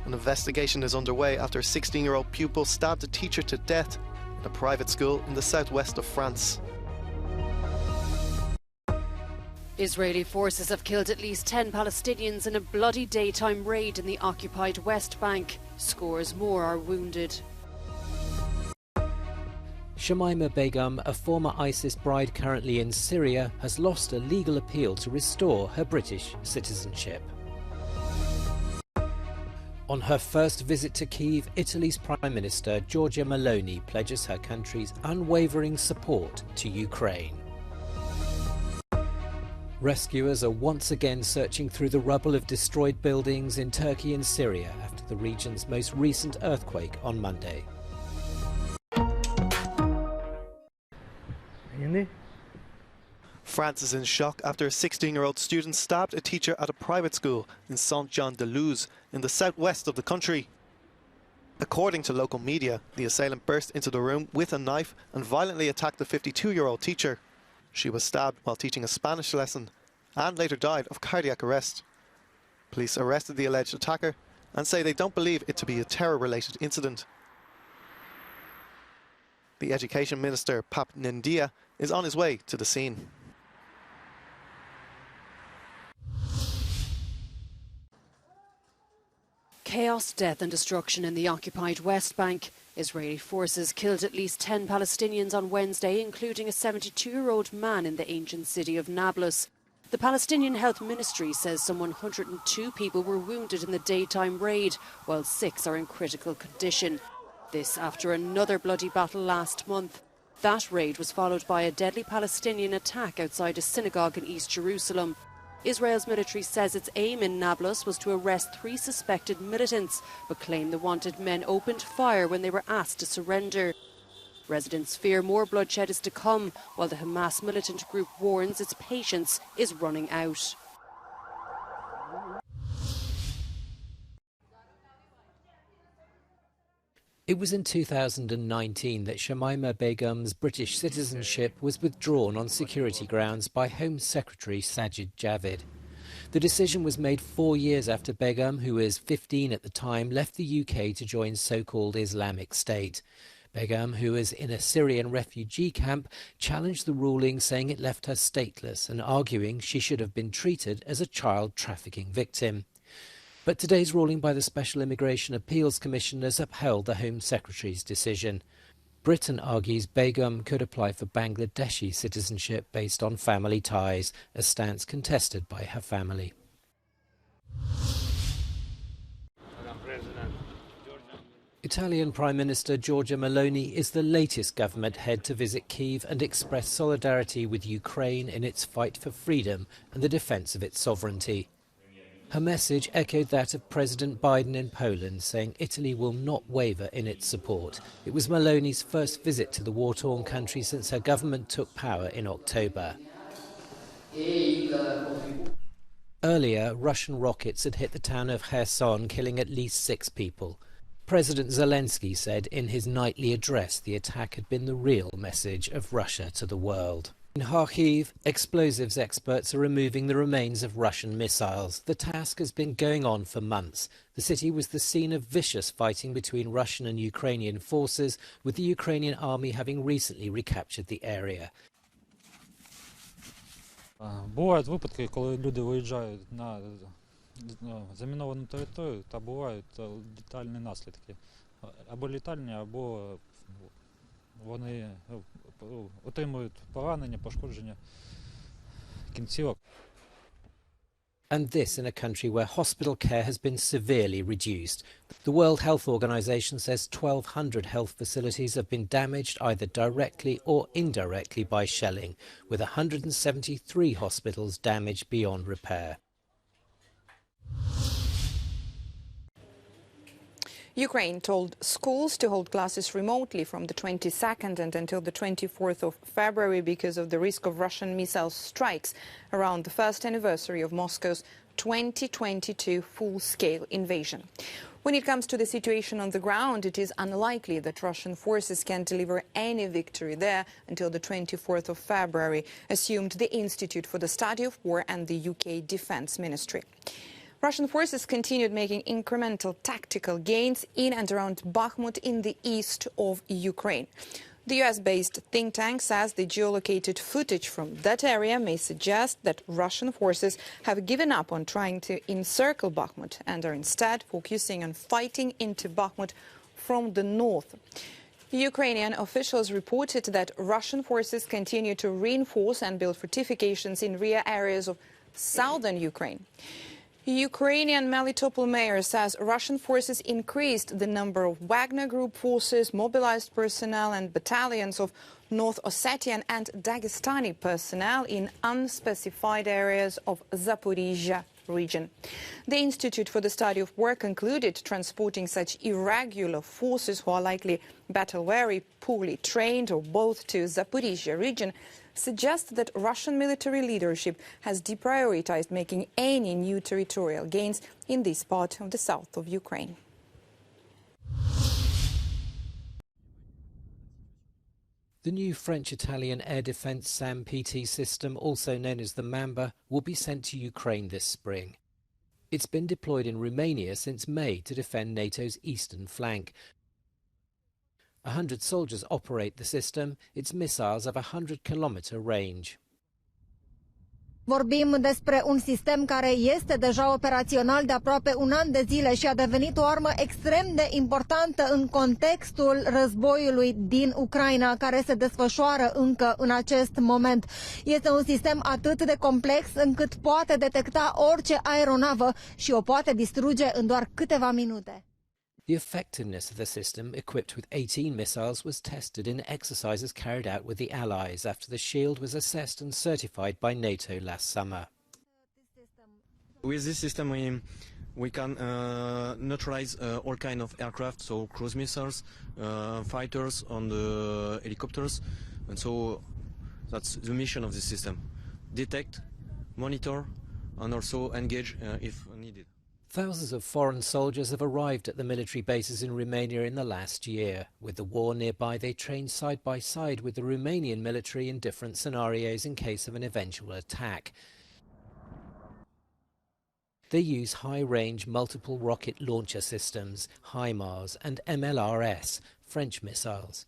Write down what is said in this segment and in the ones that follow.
An investigation is underway after a 16-year-old pupil stabbed a teacher to death in a private school in the southwest of France. Israeli forces have killed at least 10 Palestinians in a bloody daytime raid in the occupied West Bank. Scores more are wounded. Shamima Begum, a former ISIS bride currently in Syria, has lost a legal appeal to restore her British citizenship. On her first visit to Kyiv, Italy's Prime Minister Giorgia Meloni pledges her country's unwavering support to Ukraine. Rescuers are once again searching through the rubble of destroyed buildings in Turkey and Syria after the region's most recent earthquake on Monday. France is in shock after a 16-year-old student stabbed a teacher at a private school in Saint-Jean-de-Luz in the southwest of the country. According to local media, the assailant burst into the room with a knife and violently attacked the 52-year-old teacher. She was stabbed while teaching a Spanish lesson and later died of cardiac arrest. Police arrested the alleged attacker and say they don't believe it to be a terror-related incident. The Education Minister, Pap Nendia, is on his way to the scene. Chaos, death and destruction in the occupied West Bank. Israeli forces killed at least 10 Palestinians on Wednesday, including a 72-year-old man in the ancient city of Nablus. The Palestinian Health Ministry says some 102 people were wounded in the daytime raid, while 6 are in critical condition. This after another bloody battle last month. That raid was followed by a deadly Palestinian attack outside a synagogue in East Jerusalem. Israel's military says its aim in Nablus was to arrest 3 suspected militants, but claim the wanted men opened fire when they were asked to surrender. Residents fear more bloodshed is to come, while the Hamas militant group warns its patience is running out. It was in 2019 that Shamima Begum's British citizenship was withdrawn on security grounds by Home Secretary Sajid Javid. The decision was made 4 years after Begum, who was 15 at the time, left the UK to join so-called Islamic State. Begum, who was in a Syrian refugee camp, challenged the ruling, saying it left her stateless and arguing she should have been treated as a child trafficking victim. But today's ruling by the Special Immigration Appeals Commission has upheld the Home Secretary's decision. Britain argues Begum could apply for Bangladeshi citizenship based on family ties, a stance contested by her family. Italian Prime Minister Giorgia Meloni is the latest government head to visit Kyiv and express solidarity with Ukraine in its fight for freedom and the defence of its sovereignty. Her message echoed that of President Biden in Poland, saying Italy will not waver in its support. It was Meloni's first visit to the war-torn country since her government took power in October. Earlier, Russian rockets had hit the town of Kherson, killing at least 6 people. President Zelensky said in his nightly address the attack had been the real message of Russia to the world. In Kharkiv, explosives experts are removing the remains of Russian missiles. The task has been going on for months. The city was the scene of vicious fighting between Russian and Ukrainian forces, with the Ukrainian army having recently recaptured the area. Бувають випадки, коли люди виїжджають на заміновану територію, та бувають летальні наслідки. Або летальні, або вони отримують поранення, пошкодження кінцівок. And this in a country where hospital care has been severely reduced. The World Health Organization says 1,200 health facilities have been damaged either directly or indirectly by shelling, with 173 hospitals damaged beyond repair. Ukraine told schools to hold classes remotely from the 22nd and until the 24th of February because of the risk of Russian missile strikes around the first anniversary of Moscow's 2022 full-scale invasion. When it comes to the situation on the ground, it is unlikely that Russian forces can deliver any victory there until the 24th of February, assumed the Institute for the Study of War and the UK Defence Ministry. Russian forces continued making incremental tactical gains in and around Bakhmut in the east of Ukraine. The US-based think tank says the geolocated footage from that area may suggest that Russian forces have given up on trying to encircle Bakhmut and are instead focusing on fighting into Bakhmut from the north. Ukrainian officials reported that Russian forces continue to reinforce and build fortifications in rear areas of southern Ukraine. Ukrainian Melitopol mayor says Russian forces increased the number of Wagner Group forces, mobilized personnel and battalions of North Ossetian and Dagestani personnel in unspecified areas of Zaporizhia region. The Institute for the Study of War concluded transporting such irregular forces who are likely battle-weary, poorly trained or both to Zaporizhia region suggests that Russian military leadership has deprioritized making any new territorial gains in this part of the south of Ukraine. The new French-Italian air defence SAM-PT system, also known as the Mamba, will be sent to Ukraine this spring. It's been deployed in Romania since May to defend NATO's eastern flank. 100 soldiers operate the system. Its missiles have a 100-kilometre range. Vorbim despre un sistem care este deja operațional de aproape un an de zile și a devenit o armă extrem de importantă în contextul războiului din Ucraina, care se desfășoară încă în acest moment. Este un sistem atât de complex încât poate detecta orice aeronavă și o poate distruge în doar câteva minute. The effectiveness of the system, equipped with 18 missiles, was tested in exercises carried out with the Allies after the shield was assessed and certified by NATO last summer. With this system we can neutralize all kinds of aircraft, so cruise missiles, fighters, and helicopters, and so that's the mission of this system: detect, monitor, and also engage if needed. Thousands of foreign soldiers have arrived at the military bases in Romania in the last year. With the war nearby, they train side by side with the Romanian military in different scenarios in case of an eventual attack. They use high-range multiple rocket launcher systems, HIMARS and MLRS, French missiles.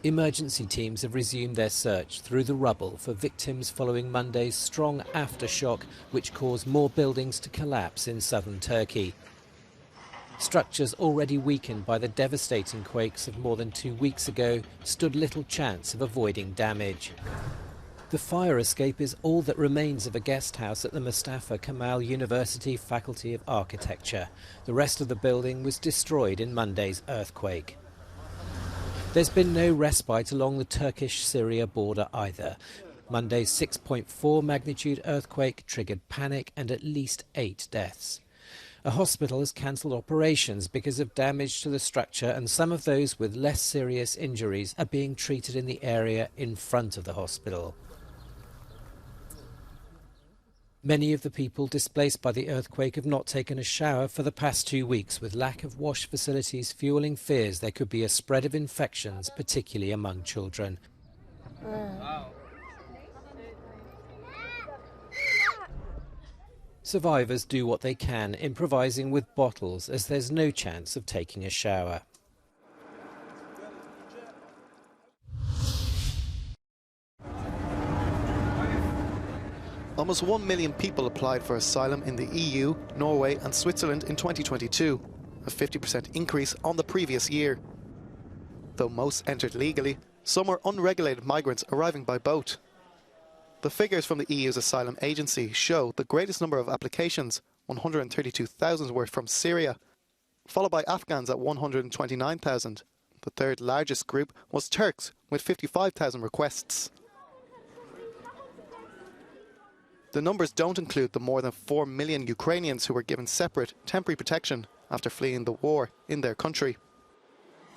Emergency teams have resumed their search through the rubble for victims following Monday's strong aftershock, which caused more buildings to collapse in southern Turkey. Structures already weakened by the devastating quakes of more than 2 weeks ago stood little chance of avoiding damage. The fire escape is all that remains of a guest house at the Mustafa Kemal University Faculty of Architecture. The rest of the building was destroyed in Monday's earthquake. There's been no respite along the Turkish-Syria border either. Monday's 6.4 magnitude earthquake triggered panic and at least 8 deaths. A hospital has cancelled operations because of damage to the structure, and some of those with less serious injuries are being treated in the area in front of the hospital. Many of the people displaced by the earthquake have not taken a shower for the past 2 weeks, with lack of wash facilities fueling fears there could be a spread of infections, particularly among children. Survivors do what they can, improvising with bottles as there's no chance of taking a shower. Almost 1 million people applied for asylum in the EU, Norway and Switzerland in 2022, a 50% increase on the previous year. Though most entered legally, some are unregulated migrants arriving by boat. The figures from the EU's asylum agency show the greatest number of applications, 132,000, were from Syria, followed by Afghans at 129,000. The third largest group was Turks, with 55,000 requests. The numbers don't include the more than 4 million Ukrainians who were given separate temporary protection after fleeing the war in their country.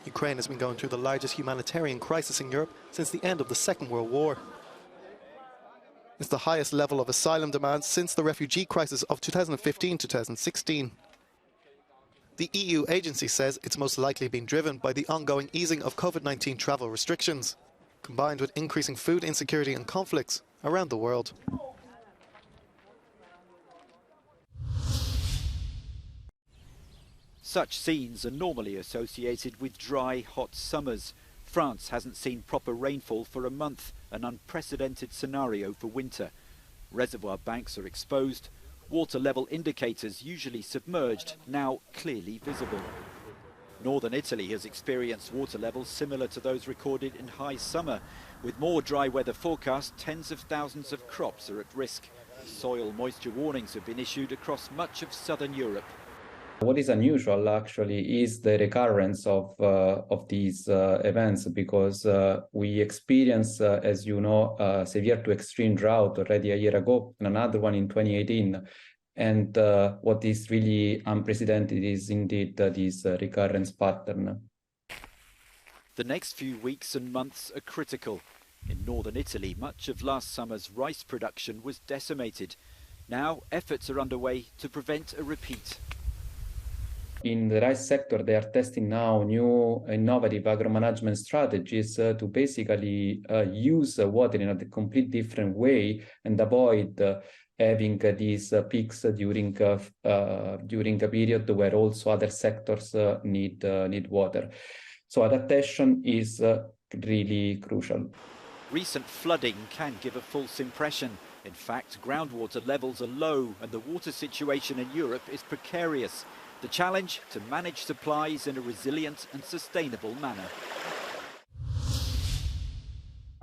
Ukraine has been going through the largest humanitarian crisis in Europe since the end of the Second World War. It's the highest level of asylum demand since the refugee crisis of 2015-2016. The EU agency says it's most likely been driven by the ongoing easing of COVID-19 travel restrictions, combined with increasing food insecurity and conflicts, around the world. Such scenes are normally associated with dry, hot summers. France hasn't seen proper rainfall for a month, an unprecedented scenario for winter. Reservoir banks are exposed, water level indicators usually submerged, now clearly visible. Northern Italy has experienced water levels similar to those recorded in high summer. With more dry weather forecast, tens of thousands of crops are at risk. Soil moisture warnings have been issued across much of southern Europe. What is unusual, actually, is the recurrence of these events, because we experienced, as you know, severe to extreme drought already a year ago, and another one in 2018. And what is really unprecedented is indeed this recurrence pattern. The next few weeks and months are critical. In northern Italy, much of last summer's rice production was decimated. Now, efforts are underway to prevent a repeat. In the rice sector, they are testing now new innovative agro-management strategies to basically use water in a complete different way and avoid having these peaks during a period where also other sectors need water. So adaptation is really crucial. Recent flooding can give a false impression. In fact, groundwater levels are low and the water situation in Europe is precarious. The challenge, to manage supplies in a resilient and sustainable manner.